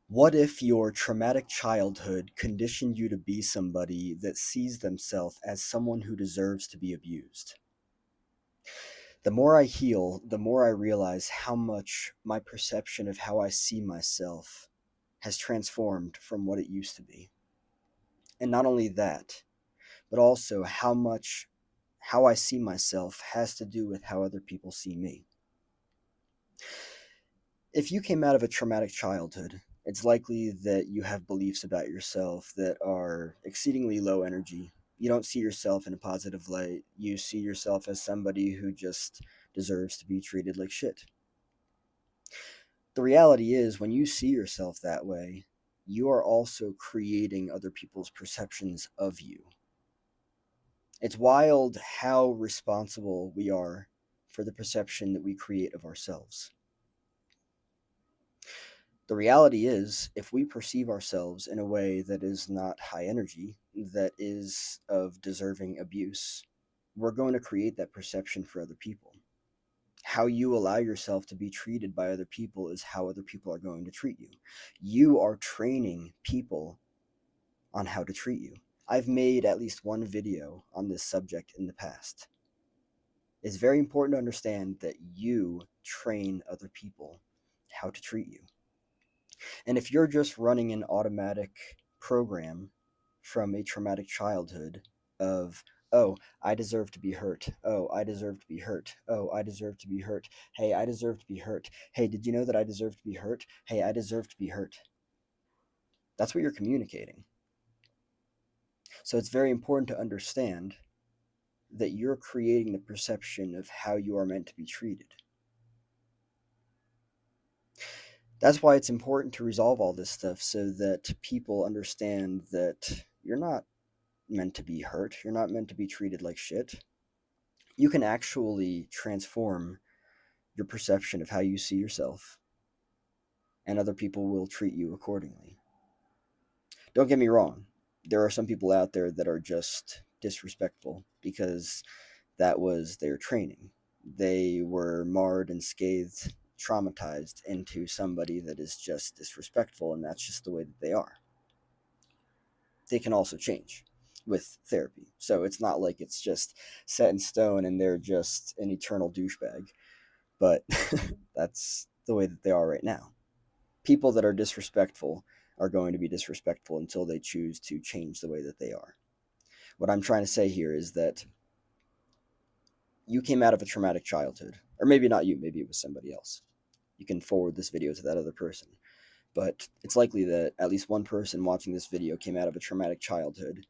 What if your traumatic childhood conditioned you to be somebody that sees themselves as someone who deserves to be abused? The more I heal, the more I realize how much my perception of how I see myself has transformed from what it used to be. And not only that, but also how I see myself has to do with how other people see me. If you came out of a traumatic childhood, it's likely that you have beliefs about yourself that are exceedingly low energy. You don't see yourself in a positive light. You see yourself as somebody who just deserves to be treated like shit. The reality is, when you see yourself that way, you are also creating other people's perceptions of you. It's wild how responsible we are for the perception that we create of ourselves. The reality is, if we perceive ourselves in a way that is not high energy, that is of deserving abuse, we're going to create that perception for other people. How you allow yourself to be treated by other people is how other people are going to treat you. You are training people on how to treat you. I've made at least one video on this subject in the past. It's very important to understand that you train other people how to treat you. And if you're just running an automatic program from a traumatic childhood of, oh, I deserve to be hurt. Oh, I deserve to be hurt. Oh, I deserve to be hurt. Hey, I deserve to be hurt. Hey, did you know that I deserve to be hurt? Hey, I deserve to be hurt. That's what you're communicating. So it's very important to understand that you're creating the perception of how you are meant to be treated. That's why it's important to resolve all this stuff so that people understand that you're not meant to be hurt. You're not meant to be treated like shit. You can actually transform your perception of how you see yourself, and other people will treat you accordingly. Don't get me wrong, there are some people out there that are just disrespectful because that was their training. They were marred and scathed, traumatized into somebody that is just disrespectful, and that's just the way that they are. They can also change with therapy. So it's not like it's just set in stone and they're just an eternal douchebag. But that's the way that they are right now. People that are disrespectful are going to be disrespectful until they choose to change the way that they are. What I'm trying to say here is that you came out of a traumatic childhood, or maybe not you, maybe it was somebody else. You can forward this video to that other person. But it's likely that at least one person watching this video came out of a traumatic childhood.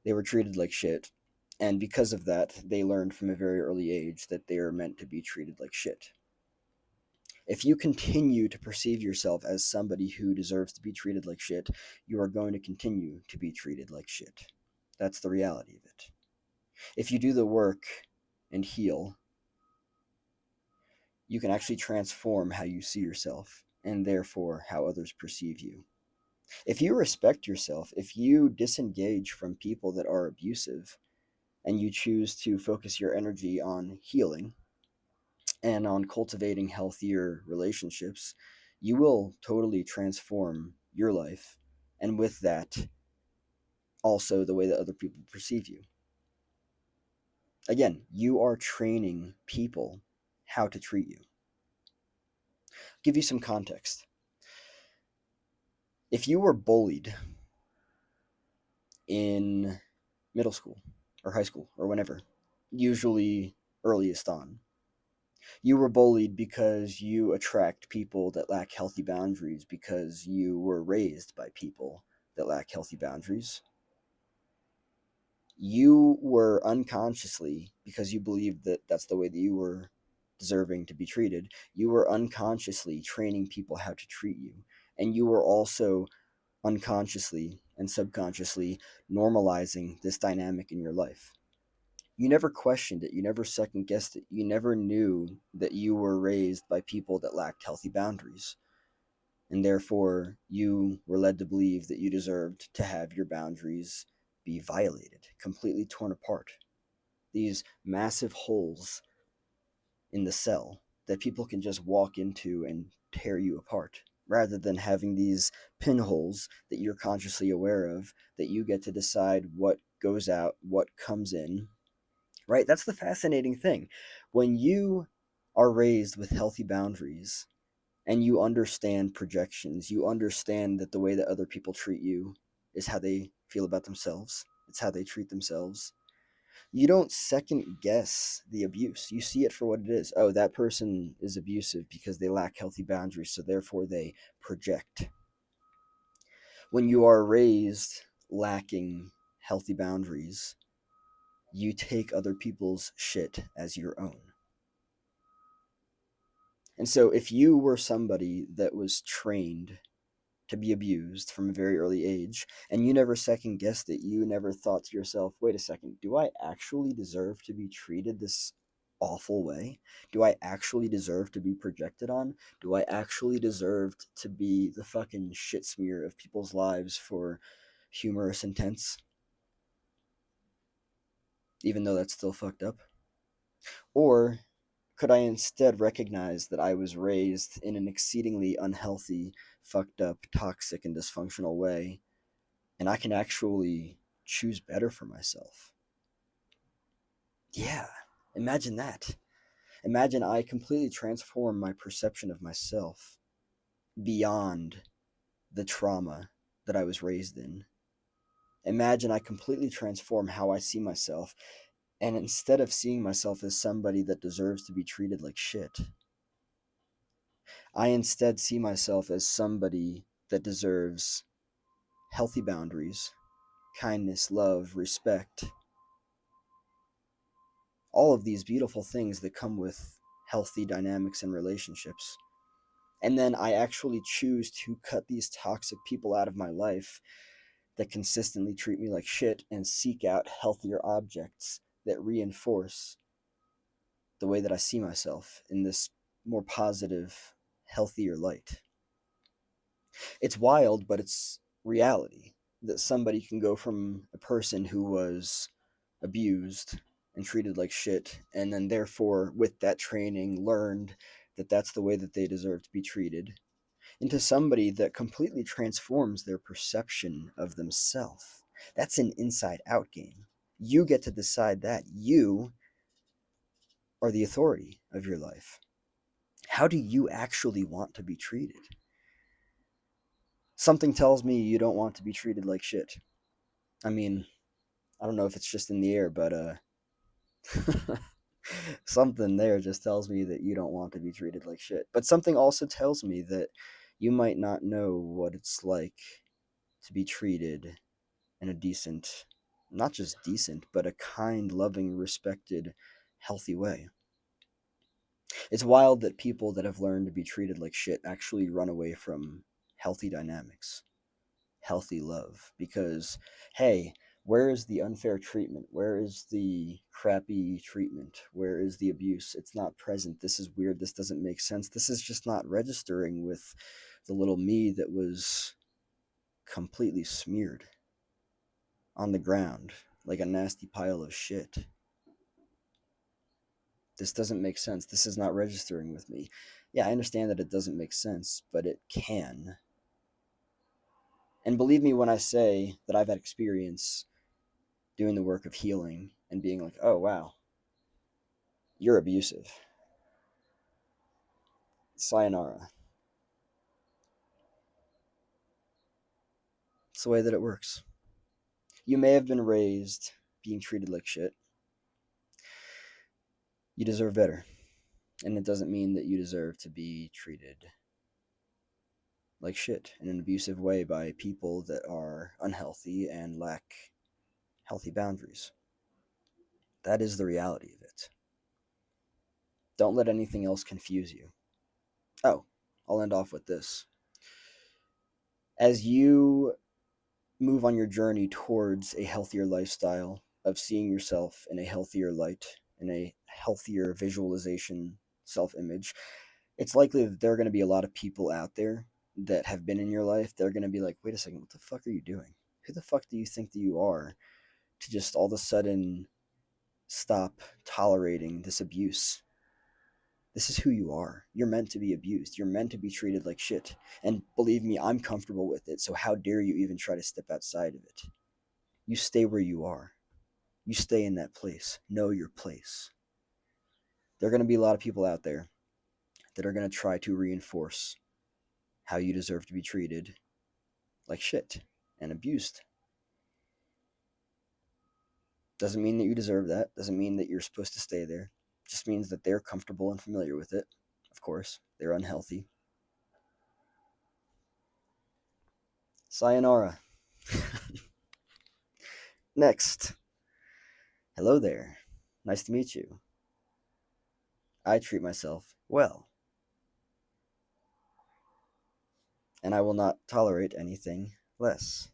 They were treated like shit. And because of that, they learned from a very early age that they are meant to be treated like shit. If you continue to perceive yourself as somebody who deserves to be treated like shit, you are going to continue to be treated like shit. That's the reality of it. If you do the work and heal, you can actually transform how you see yourself and therefore how others perceive you. If you respect yourself, if you disengage from people that are abusive, and you choose to focus your energy on healing and on cultivating healthier relationships, you will totally transform your life. And with that, also the way that other people perceive you. Again, you are training people how to treat you. Give you some context. If you were bullied in middle school or high school or whenever, usually earliest on, you were bullied because you attract people that lack healthy boundaries because you were raised by people that lack healthy boundaries. You were unconsciously, because you believed that that's the way that you were deserving to be treated, you were unconsciously training people how to treat you. And you were also unconsciously and subconsciously normalizing this dynamic in your life. You never questioned it. You never second guessed it. You never knew that you were raised by people that lacked healthy boundaries. And therefore, you were led to believe that you deserved to have your boundaries be violated, completely torn apart. These massive holes in the cell that people can just walk into and tear you apart. rather than having these pinholes that you're consciously aware of, that you get to decide what goes out, what comes in, right? That's the fascinating thing. When you are raised with healthy boundaries and you understand projections, you understand that the way that other people treat you is how they feel about themselves, it's how they treat themselves. You don't second guess the abuse. You see it for what it is. Oh, that person is abusive because they lack healthy boundaries, so therefore they project. When you are raised lacking healthy boundaries, you take other people's shit as your own. And so if you were somebody that was trained to be abused from a very early age, and you never second guessed it, you never thought to yourself, wait a second, do I actually deserve to be treated this awful way? Do I actually deserve to be projected on? Do I actually deserve to be the fucking shit smear of people's lives for humorous intents? Even though that's still fucked up? Or could I instead recognize that I was raised in an exceedingly unhealthy, fucked up, toxic, and dysfunctional way, and I can actually choose better for myself? Yeah, imagine that. Imagine I completely transform my perception of myself beyond the trauma that I was raised in. Imagine I completely transform how I see myself, and instead of seeing myself as somebody that deserves to be treated like shit, I instead see myself as somebody that deserves healthy boundaries, kindness, love, respect, all of these beautiful things that come with healthy dynamics and relationships. And then I actually choose to cut these toxic people out of my life that consistently treat me like shit and seek out healthier objects that reinforce the way that I see myself in this more positive, healthier light. It's wild, but it's reality that somebody can go from a person who was abused and treated like shit, and then therefore, with that training, learned that that's the way that they deserve to be treated, into somebody that completely transforms their perception of themselves. That's an inside out game. You get to decide that. You are the authority of your life. How do you actually want to be treated? Something tells me you don't want to be treated like shit. I mean, I don't know if it's just in the air, but something there just tells me that you don't want to be treated like shit. But something also tells me that you might not know what it's like to be treated in a decent, not just decent, but a kind, loving, respected, healthy way. It's wild that people that have learned to be treated like shit actually run away from healthy dynamics, healthy love, because, hey, where is the unfair treatment? Where is the crappy treatment? Where is the abuse? It's not present. This is weird. This doesn't make sense. This is just not registering with the little me that was completely smeared on the ground like a nasty pile of shit. This doesn't make sense. This is not registering with me. Yeah, I understand that it doesn't make sense, but it can. And believe me when I say that I've had experience doing the work of healing and being like, oh, wow, you're abusive. Sayonara. It's the way that it works. You may have been raised being treated like shit. You deserve better. And it doesn't mean that you deserve to be treated like shit in an abusive way by people that are unhealthy and lack healthy boundaries. That is the reality of it. Don't let anything else confuse you. Oh, I'll end off with this. As you move on your journey towards a healthier lifestyle of seeing yourself in a healthier light, in a healthier visualization, self image, it's likely that there are going to be a lot of people out there that have been in your life. They're going to be like, wait a second, what the fuck are you doing? Who the fuck do you think that you are to just all of a sudden stop tolerating this abuse, This is who you are. You're meant to be abused. You're meant to be treated like shit. And believe me, I'm comfortable with it. So how dare you even try to step outside of it? You stay where you are. You stay in that place. Know your place. There are going to be a lot of people out there that are going to try to reinforce how you deserve to be treated like shit and abused. Doesn't mean that you deserve that. Doesn't mean that you're supposed to stay there. Just means that they're comfortable and familiar with it. Of course, they're unhealthy. Sayonara. Next. Hello there. Nice to meet you. I treat myself well, and I will not tolerate anything less.